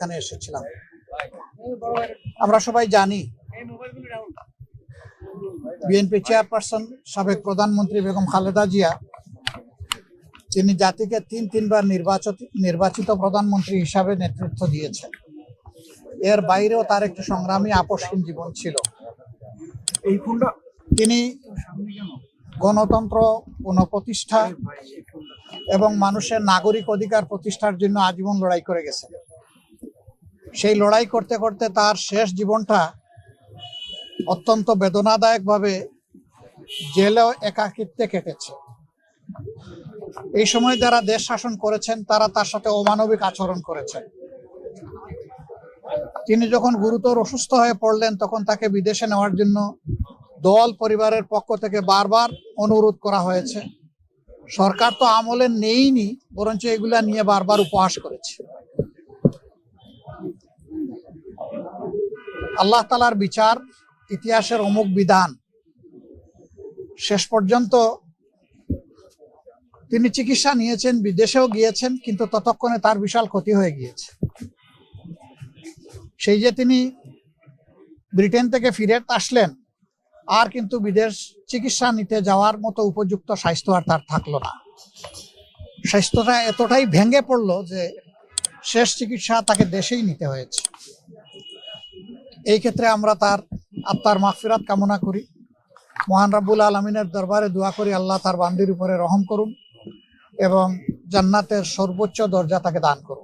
এখানে এসেছিলাম। আমরা সবাই জানি বিএনপি চেয়ারপারসন সাবেক প্রধানমন্ত্রী বেগম খালেদা জিয়া, তিনি জাতিকে তিনবার নির্বাচিত প্রধানমন্ত্রী হিসাবে নেতৃত্ব দিয়েছেন। এর বাইরেও তার একটি সংগ্রামী আপসহীন জীবন ছিল। তিনি গণতন্ত্র পুনঃপ্রতিষ্ঠা এবং মানুষের নাগরিক অধিকার প্রতিষ্ঠার জন্য আজীবন লড়াই করে গেছেন। সেই লড়াই করতে করতে তার শেষ জীবনটা অত্যন্ত বেদনাদায়কভাবে জেলে একাকিত্বে কেটেছে। এই সময় যারা দেশ শাসন করেছেন তারা তার সাথে অমানবিক আচরণ করেছেন। তিনি যখন গুরুতর অসুস্থ হয়ে পড়লেন তখন তাকে বিদেশে নেওয়ার জন্য দল পরিবারের পক্ষ থেকে বারবার অনুরোধ করা হয়েছে। সরকার তো আমলে নেইনি, বরঞ্চ এগুলা নিয়ে বারবার উপহাস করেছে। আল্লাহ তাআলার বিচার, ইতিহাসের অমুক বিধান। শেষ পর্যন্ত তিনি চিকিৎসা নিয়েছেন, বিদেশেও গিয়েছেন, কিন্তু ততক্ষণে তার বিশাল ক্ষতি হয়ে গিয়েছে। সেই যে তিনি ব্রিটেন থেকে ফিরে আসলেন, আর কিন্তু বিদেশ চিকিৎসা নিতে যাওয়ার মতো উপযুক্ত স্বাস্থ্য আর তার থাকলো না। স্বাস্থ্যটা এতটাই ভেঙে পড়লো যে শেষ চিকিৎসা তাকে দেশেই নিতে হয়েছে। এই ক্ষেত্রে আমরা তার আত্মার মাগফিরাত কামনা করি। মহান রাব্বুল আলামিনের দরবারে দোয়া করি আল্লাহ তার বান্দির উপরে রহম করুন এবং জান্নাতের সর্বোচ্চ দরজা তাকে দান করুন।